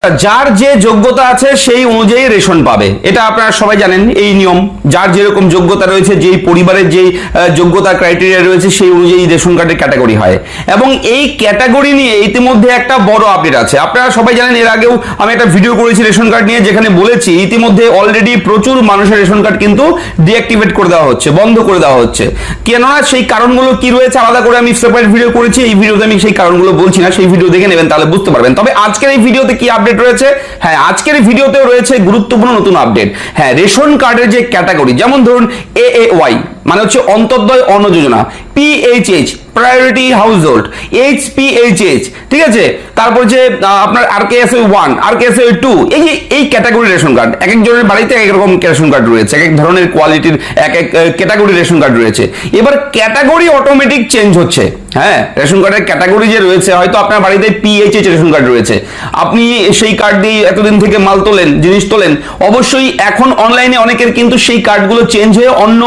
যার যে যোগ্যতা আছে সেই অনুযায়ী রেশন পাবে, এটা আপনারা সবাই জানেন এই নিয়ম। যার যেরকম যোগ্যতা রয়েছে, যেই পরিবারের যেই যোগ্যতা ক্রাইটেরিয়া রয়েছে সেই অনুযায়ী রেশন কার্ডের ক্যাটাগরি হয়। এবং এই ক্যাটাগরি নিয়ে ইতিমধ্যে একটা বড় আপডেট আছে। আপনারা সবাই জানেন, এর আগেও আমি একটা ভিডিও করেছি রেশন কার্ড নিয়ে, যেখানে বলেছি ইতিমধ্যে অলরেডি প্রচুর মানুষের রেশন কার্ড কিন্তু ডিঅ্যাক্টিভেট করে দেওয়া হচ্ছে, বন্ধ করে দেওয়া হচ্ছে। কেননা সেই কারণগুলো কি রয়েছে আলাদা করে আমি সেপারেট ভিডিও করেছি। এই ভিডিওতে আমি সেই কারণগুলো বলছি না, সেই ভিডিও দেখে নেবেন, তাহলে বুঝতে পারবেন। তবে আজকের এই ভিডিওতে কি আপডেট রয়েছে, হ্যাঁ আজকের এই ভিডিওতেও রয়েছে গুরুত্বপূর্ণ নতুন আপডেট। হ্যাঁ, রেশন কার্ডের যে ক্যাটাগরি, যেমন ধরুন AAY মানে হচ্ছে অন্তর্দয় অন্ন যোজনা, PHH priority house hold, HPHH, ঠিক আছে, তারপর যে আপনার RKSY 1, RKSY 2, এই যে এই ক্যাটাগরি রেশন কার্ড, এক একজনের বাড়িতে এক এক রকম রেশন কার্ড রয়েছে, এক এক ধরনের কোয়ালিটির এক এক ক্যাটাগরি রেশন কার্ড রয়েছে। এবার ক্যাটাগরি অটোমেটিক চেঞ্জ হচ্ছে। হ্যাঁ, রেশন কার্ডের ক্যাটাগরি যে রয়েছে, হয়তো আপনার বাড়িতে PHH রেশন কার্ড রয়েছে, আপনি সেই কার্ড দিয়ে এতদিন থেকে মাল তোলেন, জিনিস তোলেন, অবশ্যই এখন অনলাইনে অনেকের কিন্তু সেই কার্ডগুলো চেঞ্জ হয়ে অন্য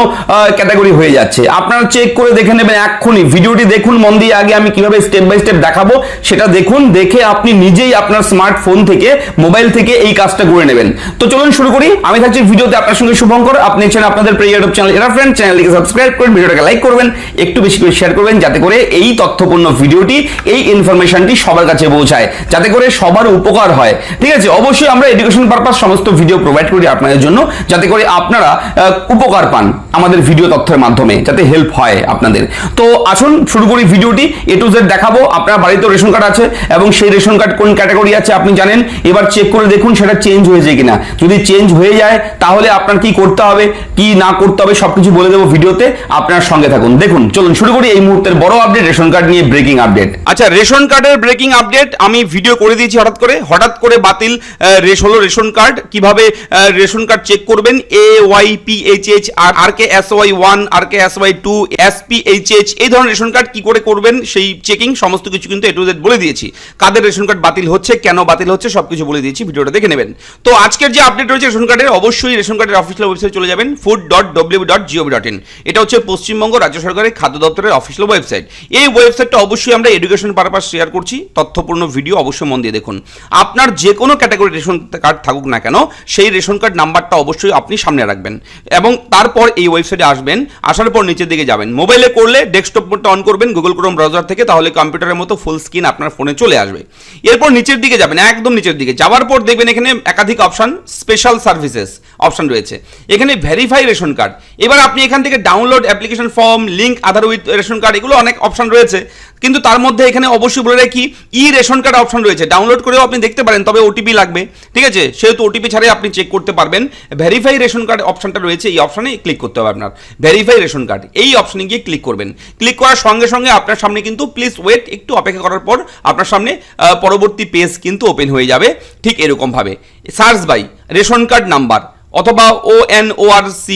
ক্যাটাগরি হয়ে যাচ্ছে। আপনারা চেক করে দেখে নেবেন এক্ষুনি, ভিডিওটি দেখুন মন দিয়ে, আগে আমি কিভাবে স্টেপ বাই স্টেপ দেখাবো সেটা দেখুন, দেখে আপনি নিজেই আপনার স্মার্টফোন থেকে, মোবাইল থেকে এই কাজটা করে নেবেন। তো চলুন শুরু করি। আমি থাকছি ভিডিওতে আপনার সঙ্গে শুভঙ্কর। আপনি চ্যানেল আপনাদের প্রিয় ইউটিউব চ্যানেল এরা ফ্রেন্ড, চ্যানেলটিকে সাবস্ক্রাইব করুন, ভিডিওটাকে লাইক করবেন, একটু বেশি করে শেয়ার করবেন, যাতে করে এই তথ্যপূর্ণ ভিডিওটি, এই ইনফরমেশনটি সবার কাছে পৌঁছায়, যাতে করে সবার উপকার হয়। ঠিক আছে, অবশ্যই আমরা এডুকেশন পারপাস সমস্ত ভিডিও প্রোভাইড করি আপনাদের জন্য, যাতে করে আপনারা উপকার পান আমাদের ভিডিও তথ্যের মাধ্যমে, যাতে হেল্প হয় আপনাদের। তো আসুন শুরু করি ভিডিওটি। A to Z দেখাবো। আপনার বাড়িতে রেশন কার্ড আছে এবং সেই রেশন কার্ড কোন ক্যাটাগরি আছে আপনি জানেন, এবার চেক করে দেখুন সেটা চেঞ্জ হয়েছে কিনা। যদি চেঞ্জ হয়ে যায় তাহলে আপনার কি করতে হবে, কি না করতে হবে সবকিছু বলে দেবো ভিডিওতে, আপনার সঙ্গে থাকুন। দেখুন, চলুন শুরু করি এই মুহূর্তের বড় আপডেট, রেশন কার্ড নিয়ে ব্রেকিং আপডেট। আচ্ছা, রেশন কার্ডের ব্রেকিং আপডেট আমি ভিডিও করে দিয়েছি। হঠাৎ করে বাতিল হলো রেশন কার্ড। কিভাবে রেশন কার্ড চেক করবেন, AY, PHH, RKSY 1, RKSY 2, SPHH, এই ধরনের রেশন কার্ড কি করে করবেন সেই চেকিং সমস্ত কিছু কিন্তু A to Z বলে দিয়েছি। কাদের রেশন কার্ড বাতিল হচ্ছে, কেন বাতিল হচ্ছে, সবকিছু বলে দিয়েছি, ভিডিওটা দেখে নেবেন। তো আজকের যে আপডেট রয়েছে রেশন কার্ডের, অবশ্যই রেশন কার্ডের অফিসিয়াল ওয়েবসাইটে চলে যাবেন, food.wb.gov.in। এটা হচ্ছে পশ্চিমবঙ্গ রাজ্য সরকারের খাদ্য দপ্তরের অফিসিয়াল ওয়েবসাইট। এই ওয়েবসাইটটা অবশ্যই আমরা এডুকেশন পারপাস শেয়ার করছি, তথ্যপূর্ণ ভিডিও অবশ্যই মন দিয়ে দেখুন। আপনার যে কোনো ক্যাটাগরি রেশন কার্ড থাকুক না কেন, সেই রেশন কার্ড নাম্বারটা অবশ্যই আপনি সামনে রাখবেন এবং তারপর এই ওয়েবসাইটে আসবেন। আসার পর নিচের দিকে যাবেন, মোবাইলে করলে ডেস্কটপ মোডটা অন করবেন গুগল ক্রোম ব্রাউজার থেকে, তাহলে কম্পিউটারের মতো ফুল স্ক্রিন আপনার ফোনে চলে আসবে। এরপর নিচের দিকে যাবেন, একদম নিচের দিকে যাওয়ার পর দেখবেন এখানে একাধিক অপশন, স্পেশাল সার্ভিসেস অপশন রয়েছে, এখানে ভেরিফাই রেশন কার্ড। এবার আপনি এখান থেকে download application form, link Aadhaar with ration card, এগুলো অনেক অপশন রয়েছে, কিন্তু তার মধ্যে এখানে অবশ্যই বলে রাখি রেশন কার্ড অপশন রয়েছে। ডাউনলোড করেও আপনি দেখতে পারেন, তবে ওটিপি লাগবে, ঠিক আছে, সেহেতু ওটিপি ছাড়াই আপনি চেক করতে পারবেন। ভেরিফাই রেশন কার্ড অপশনটা রয়েছে, এই অপশনে ক্লিক করতে হবে আপনার, ভেরিফাই রেশন কার্ড, এই অপশনে গিয়ে ক্লিক করবেন। ক্লিক করার সঙ্গে সঙ্গে আপনার সামনে কিন্তু প্লিজ ওয়েট, একটু অপেক্ষা করার পর আপনার সামনে পরবর্তী পেজ কিন্তু ওপেন হয়ে যাবে ঠিক এরকম ভাবে। Search by ration card number অথবা ONORC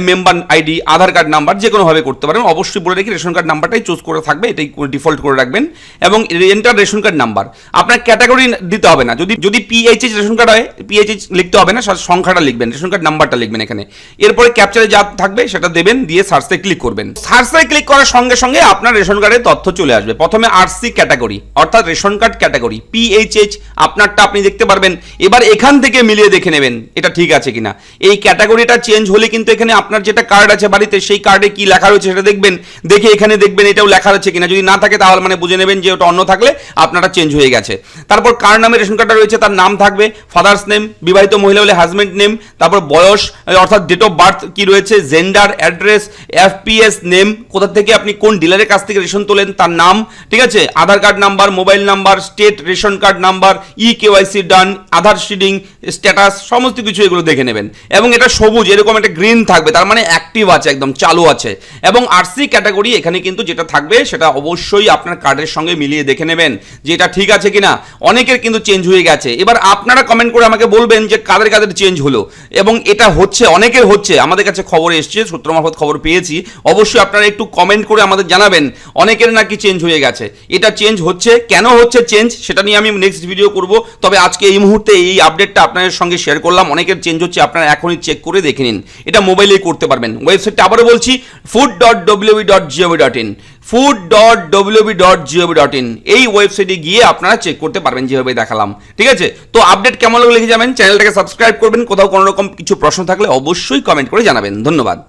member ID, Aadhaar card number, যে কোনোভাবে করতে পারেন। অবশ্যই বলে রাখি রেশন কার্ড নাম্বারটাই চুজ করে থাকবে, এটাই ডিফল্ট করে রাখবেন। এবং এন্টার রেশন কার্ড নাম্বার, আপনার ক্যাটাগরি দিতে হবে না। যদি PHH রেশন কার্ড হয়, PHH লিখতে হবে না, সংখ্যাটা লিখবেন, রেশন কার্ড নাম্বারটা লিখবেন এখানে। এরপরে ক্যাপচারে যা থাকবে সেটা দেবেন, দিয়ে সার্চে ক্লিক করবেন। সার্চে ক্লিক করার সঙ্গে সঙ্গে আপনার রেশন কার্ডের তথ্য চলে আসবে। প্রথমে RC ক্যাটাগরি, অর্থাৎ রেশন কার্ড ক্যাটাগরি, PHH আপনারটা আপনি দেখতে পারবেন। এবার এখান থেকে মিলিয়ে দেখে নেবেন এটা ঠিক আছে কিনা। এই ক্যাটাগরিটা চেঞ্জ হলে কিন্তু এখানে আপনার যেটা কার্ড আছে বাড়িতে, সেই কার্ডে কি লেখা রয়েছে সেটা দেখবেন, দেখে এখানে দেখবেন এটাও লেখা রয়েছে কিনা। যদি না থাকে তাহলে মানে বুঝে নেবেন যে ওটা অন্য থাকলে আপনারা চেঞ্জ হয়ে গেছে। তারপর কার নামে রেশন কার্ডটা রয়েছে তার নাম থাকবে, ফাদার্স নেম, বিবাহিত মহিলা হলে হাজব্যান্ড নেম, তারপর বয়স অর্থাৎ ডেট অফ বার্থ কি রয়েছে, জেন্ডার, অ্যাড্রেস, FPS নেম, কোথা থেকে আপনি কোন ডিলারের কাছ থেকে রেশন তোলেন তার নাম, ঠিক আছে, Aadhaar card number, mobile number, state, ration card number, KYC done, Aadhaar seeding status, সমস্ত কিছু এগুলো দেখে নেবেন। এবং এটা সবুজ, এরকম একটা গ্রিন থাকবে, তার মানে অ্যাক্টিভ আছে, একদম চালু আছে। এবং RC ক্যাটাগরি এখানে কিন্তু যেটা থাকবে সেটা অবশ্যই আপনার কার্ডের সঙ্গে মিলিয়ে দেখে নেবেন যে এটা ঠিক আছে কিনা। অনেকের কিন্তু চেঞ্জ হয়ে গেছে। এবার আপনারা কমেন্ট করে আমাকে বলবেন যে কাদের কাদের চেঞ্জ হলো, এবং এটা হচ্ছে অনেকের হচ্ছে, আমাদের কাছে খবর এসছে, সূত্র মারফত খবর পেয়েছি। অবশ্যই আপনারা একটু কমেন্ট করে আমাদের জানাবেন অনেকের নাকি চেঞ্জ হয়ে গেছে। এটা চেঞ্জ হচ্ছে, কেন হচ্ছে চেঞ্জ সেটা নিয়ে আমি নেক্সট ভিডিও করব। তবে আজকে এই মুহূর্তে এই আপডেটটা আপনাদের সঙ্গে শেয়ার করলাম। অনেকের চেঞ্জ হচ্ছে, আপনারা এখনই চেক করে দেখে নিন, এটা মোবাইলেই করতে পারবেন। ওয়েবসাইটটা আবারও বলছি, food.wb.gov.in, food.wb.gov.in, এই ওয়েবসাইটে গিয়ে আপনারা চেক করতে পারবেন যেভাবে দেখালাম। ঠিক আছে, তো আপডেট কেমন লাগলো লিখে যাবেন, চ্যানেলটাকে সাবস্ক্রাইব করবেন, কোথাও কোনো রকম কিছু প্রশ্ন থাকলে অবশ্যই কমেন্ট করে জানাবেন। ধন্যবাদ।